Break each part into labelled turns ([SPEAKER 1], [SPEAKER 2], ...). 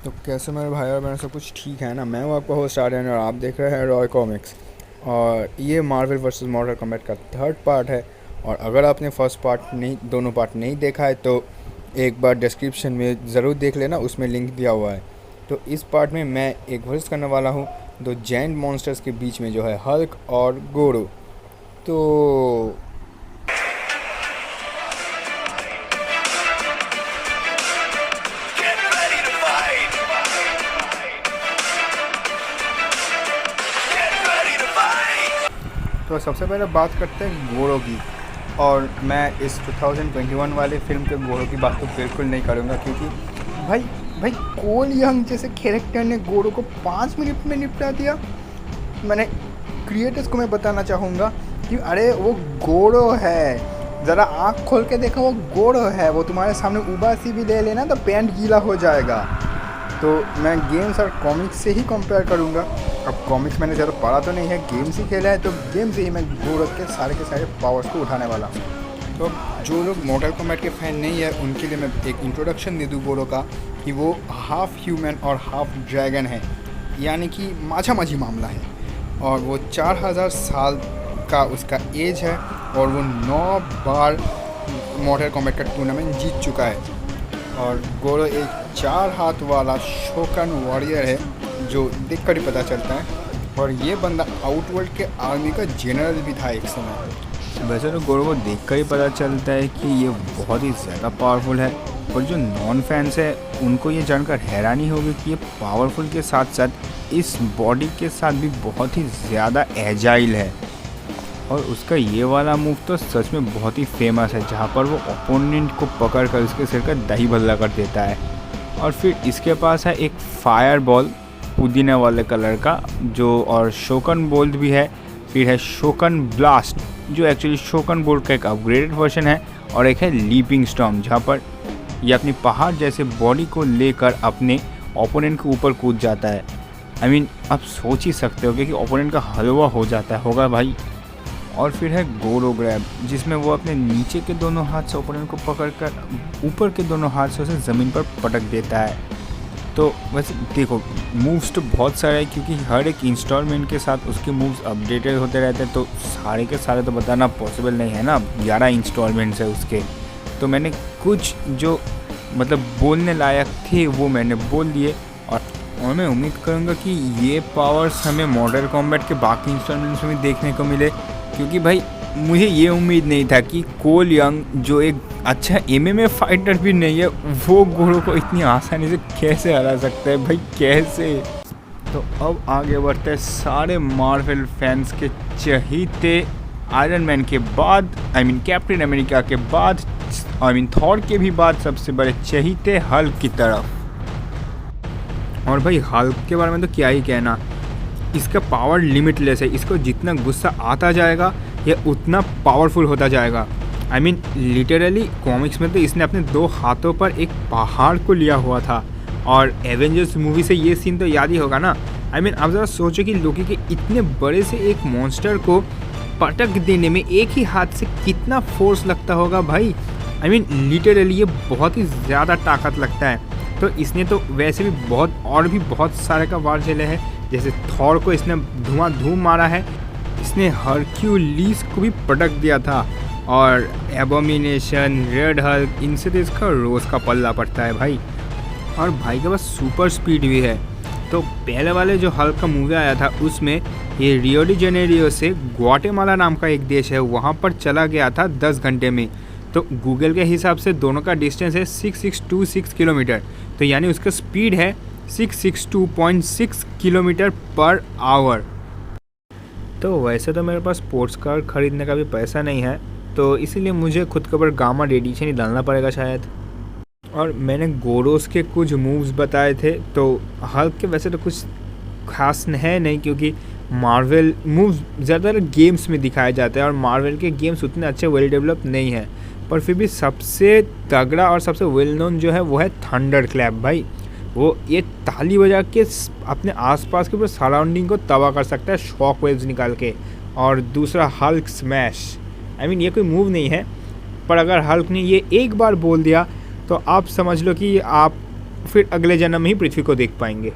[SPEAKER 1] तो कैसे मेरे भाई और बहन सब कुछ ठीक है ना। मैं हूँ आपका होस्ट आर्यन और आप देख रहे हैं रॉय कॉमिक्स। और ये मार्वल वर्सेस मॉर्टल कॉम्बैट का थर्ड पार्ट है। और अगर आपने फर्स्ट पार्ट नहीं, दोनों पार्ट नहीं देखा है तो एक बार डिस्क्रिप्शन में ज़रूर देख लेना, उसमें लिंक दिया हुआ है। तो इस पार्ट में मैं एक वर्स करने वाला हूँ दो जैंट मॉन्स्टर्स के बीच में, जो है हल्क और गोरो। तो
[SPEAKER 2] Get ready to fight! Get ready to fight!
[SPEAKER 1] तो सबसे पहले बात करते हैं गोरो की। और मैं इस 2021 वाले फिल्म के गोरो की बात तो बिल्कुल नहीं करूँगा, क्योंकि भाई भाई कोल यंग जैसे कैरेक्टर ने गोरो को 5 मिनट में निपटा दिया। मैंने क्रिएटर्स को मैं बताना चाहूँगा कि अरे वो गोरो है, ज़रा आँख खोल के देखो, वो गोरो है। वो तुम्हारे सामने उबासी भी ले लेना तो पैंट गीला हो जाएगा। तो मैं गेम्स और कॉमिक्स से ही कंपेयर करूँगा। अब कॉमिक्स मैंने ज़्यादा पढ़ा तो नहीं है, गेम्स ही खेला है, तो गेम से ही मैं गोरो के सारे पावर्स को उठाने वाला हूँ। तो जो लोग मॉर्टल कॉम्बैट के फ़ैन नहीं है उनके लिए मैं एक इंट्रोडक्शन दे दूँ गोरो का, कि वो हाफ ह्यूमन और हाफ ड्रैगन है, यानी कि माझी मामला है। और वो 4000 साल का उसका एज है और वो 9 बार मॉर्टल कॉम्बैट का टूर्नामेंट जीत चुका है। और गोरो एक 4 हाथ वाला शोकन वॉरियर है, जो देख कर ही पता चलता है। और ये बंदा आउटवर्ल्ड के आर्मी का जनरल भी था एक समय।
[SPEAKER 3] वैसे तो गोरो को देखकर ही पता चलता है कि ये बहुत ही ज़्यादा पावरफुल है। और जो नॉन फैंस है उनको ये जानकर हैरानी होगी कि ये पावरफुल के साथ साथ इस बॉडी के साथ भी बहुत ही ज़्यादा एजाइल है। और उसका ये वाला मूव तो सच में बहुत ही फेमस है, जहाँ पर वो ओपोनेंट को पकड़ कर उसके सिर का दही भल्ला कर देता है। और फिर इसके पास है एक फायर बॉल पुदीने वाले कलर का, जो और शोकन बोल्ट भी है। फिर है शोकन ब्लास्ट, जो एक्चुअली शोकन बोल्ट का एक अपग्रेडेड वर्जन है। और एक है लीपिंग स्टॉर्म, जहाँ पर ये अपनी पहाड़ जैसे बॉडी को लेकर अपने ओपोनेंट के ऊपर कूद जाता है। आई मीन आप सोच ही सकते हो कि ओपोनेंट का हलवा हो जाता है होगा भाई। और फिर है गोरो ग्रैब, जिसमें वो अपने नीचे के दोनों हाथ से ओपोनेंट को पकड़कर ऊपर के दोनों हाथ से उसे ज़मीन पर पटक देता है। तो वैसे देखो, मूव्स तो बहुत सारे हैं, क्योंकि हर एक इंस्टॉलमेंट के साथ उसके मूव्स अपडेटेड होते रहते हैं, तो सारे के सारे तो बताना पॉसिबल नहीं है ना। 11 इंस्टॉलमेंट्स है उसके। तो मैंने कुछ जो मतलब बोलने लायक थे वो मैंने बोल दिए। और मैं उम्मीद करूँगा कि ये पावर्स हमें मॉर्टल कॉम्बैट के बाकी इंस्टॉलमेंट्स में भी देखने को मिले, क्योंकि भाई मुझे ये उम्मीद नहीं था कि कोल यंग, जो एक अच्छा एमएमए फाइटर भी नहीं है, वो गोरो को इतनी आसानी से कैसे हरा सकता है भाई, कैसे। तो अब आगे बढ़ते हैं सारे मार्वल फैंस के चहीते आयरन मैन के बाद, आई मीन कैप्टन अमेरिका के बाद, आई मीन थॉर के भी बाद सबसे बड़े चहीते हल्क की तरफ। और भाई हल्क के बारे में तो क्या ही कहना, इसका पावर लिमिटलेस है। इसको जितना गुस्सा आता जाएगा ये उतना पावरफुल होता जाएगा। आई मीन लिटरली कॉमिक्स में तो इसने अपने 2 हाथों पर एक पहाड़ को लिया हुआ था। और एवेंजर्स मूवी से ये सीन तो याद ही होगा ना। आई मीन आप ज़रा सोचो कि लोकी के इतने बड़े से एक मॉन्स्टर को पटक देने में एक ही हाथ से कितना फोर्स लगता होगा भाई। आई मीन लिटरली ये बहुत ही ज़्यादा ताकत लगता है। तो इसने तो वैसे भी बहुत सारे का वार झेले हैं। जैसे थॉर को इसने धूम मारा है, इसने हरक्यूलिस को भी पटक दिया था। और एबोमिनेशन, रेड हल्क, इनसे तो इसका रोज़ का पल्ला पड़ता है भाई। और भाई के पास सुपर स्पीड भी है। तो पहले वाले जो हल्क का मूवी आया था उसमें ये रियो डी जेनेरियो से ग्वाटेमाला नाम का एक देश है, वहाँ पर चला गया था 10 घंटे में। तो गूगल के हिसाब से दोनों का डिस्टेंस है 6626 किलोमीटर। तो यानी उसका स्पीड है 662.6 किलोमीटर पर आवर। तो वैसे तो मेरे पास स्पोर्ट्स कार ख़रीदने का भी पैसा नहीं है, तो इसीलिए मुझे खुद के ऊपर गामा एडिशन ही डालना पड़ेगा शायद। और मैंने गोरोस के कुछ मूव्स बताए थे, तो हल्क के वैसे तो कुछ खास है नहीं, क्योंकि मार्वल मूव्स ज़्यादातर गेम्स में दिखाए जाते हैं और मार्वल के गेम्स उतने अच्छे वेल डेवलप नहीं है। पर फिर भी सबसे तगड़ा और सबसे वेल नोन जो है वो है थंडर क्लैप भाई। वो ये ताली बजा के अपने आसपास के पूरे सराउंडिंग को तबाह कर सकता है शॉक वेव्स निकाल के। और दूसरा हल्क स्मैश, आई मीन ये कोई मूव नहीं है, पर अगर हल्क ने ये एक बार बोल दिया तो आप समझ लो कि आप फिर अगले जन्म में ही पृथ्वी को देख पाएंगे।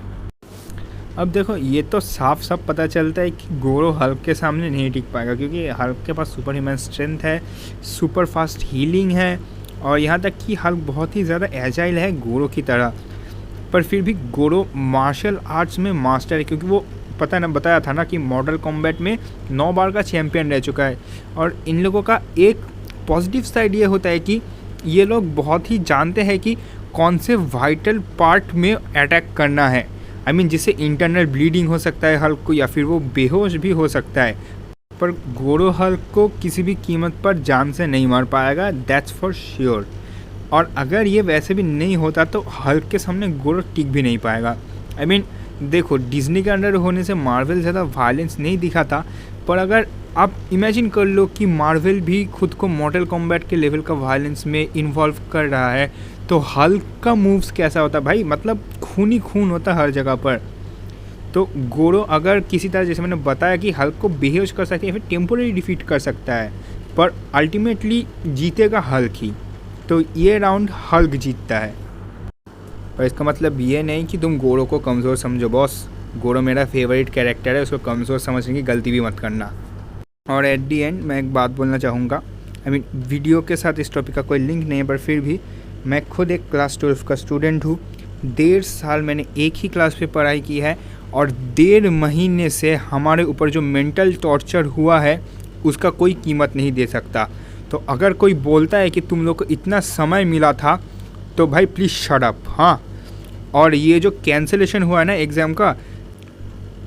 [SPEAKER 3] अब देखो ये तो साफ साफ पता चलता है कि गोरो हल्क के सामने नहीं टिक पाएगा, क्योंकि हल्क के पास सुपर ह्यूमन स्ट्रेंथ है, सुपर फास्ट हीलिंग है, और यहाँ तक कि हल्क बहुत ही ज़्यादा एजाइल है गोरो की तरह। पर फिर भी गोरो मार्शल आर्ट्स में मास्टर है, क्योंकि वो बताया था ना कि मॉडल कॉम्बैट में 9 बार का चैम्पियन रह चुका है। और इन लोगों का एक पॉजिटिव साइड ये होता है कि ये लोग बहुत ही जानते हैं कि कौन से वाइटल पार्ट में अटैक करना है। जिससे इंटरनल ब्लीडिंग हो सकता है हल्क को, या फिर वो बेहोश भी हो सकता है। पर गोरो हल्क को किसी भी कीमत पर जान से नहीं मार पाएगा, दैट्स फॉर श्योर। और अगर ये वैसे भी नहीं होता तो हल्क के सामने गोरो टिक भी नहीं पाएगा। देखो डिज्नी के अंडर होने से मार्वल ज़्यादा वायलेंस नहीं दिखाता, पर अगर आप इमेजिन कर लो कि मार्वल भी खुद को मॉडल कॉम्बैट के लेवल का वायलेंस में इन्वॉल्व कर रहा है, तो हल्क का मूव्स कैसा होता है भाई, मतलब खून ही खून होता है हर जगह पर। तो गोरो अगर किसी तरह, जैसे मैंने बताया कि हल्क को बेहोश कर सकता है, फिर टेम्पोररी डिफीट कर सकता है, पर अल्टीमेटली जीतेगा हल्क ही। तो ये राउंड हल्क जीतता है। पर इसका मतलब ये नहीं कि तुम गोरो को कमज़ोर समझो बॉस। गोरो मेरा फेवरेट कैरेक्टर है, उसको कमज़ोर समझने की गलती भी मत करना। और एट दी एंड मैं एक बात बोलना चाहूँगा, वीडियो के साथ इस टॉपिक का कोई लिंक नहीं है, पर फिर भी मैं खुद एक क्लास 12 का स्टूडेंट हूँ। 1.5 साल मैंने एक ही क्लास पे पढ़ाई की है, और 1.5 महीने से हमारे ऊपर जो मेंटल टॉर्चर हुआ है उसका कोई कीमत नहीं दे सकता। तो अगर कोई बोलता है कि तुम लोग को इतना समय मिला था, तो भाई प्लीज़ शट अप। हाँ, और ये जो कैंसिलेशन हुआ है ना एग्ज़ाम का,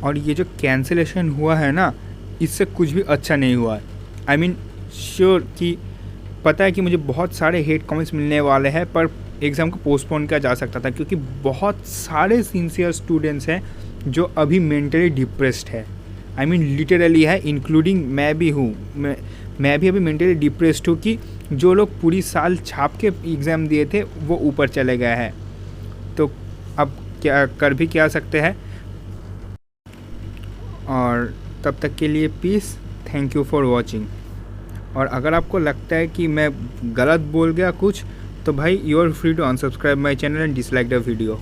[SPEAKER 3] और ये जो कैंसिलेशन हुआ है ना, इससे कुछ भी अच्छा नहीं हुआ है। श्योर कि पता है कि मुझे बहुत सारे हेट कमेंट्स मिलने वाले हैं, पर एग्ज़ाम को पोस्टपोन किया जा सकता था, क्योंकि बहुत सारे सिंसियर स्टूडेंट्स हैं जो अभी मेंटली डिप्रेस्ड है। लिटरली है, इंक्लूडिंग मैं भी हूँ। मैं भी अभी मेंटली डिप्रेस्ड हूँ कि जो लोग पूरी साल छाप के एग्ज़ाम दिए थे वो ऊपर चले गए हैं। तो अब क्या कर भी क्या सकते हैं। और तब तक के लिए peace, thank you for watching. और अगर आपको लगता है कि मैं गलत बोल गया कुछ, तो भाई you are free to unsubscribe my channel and dislike the video.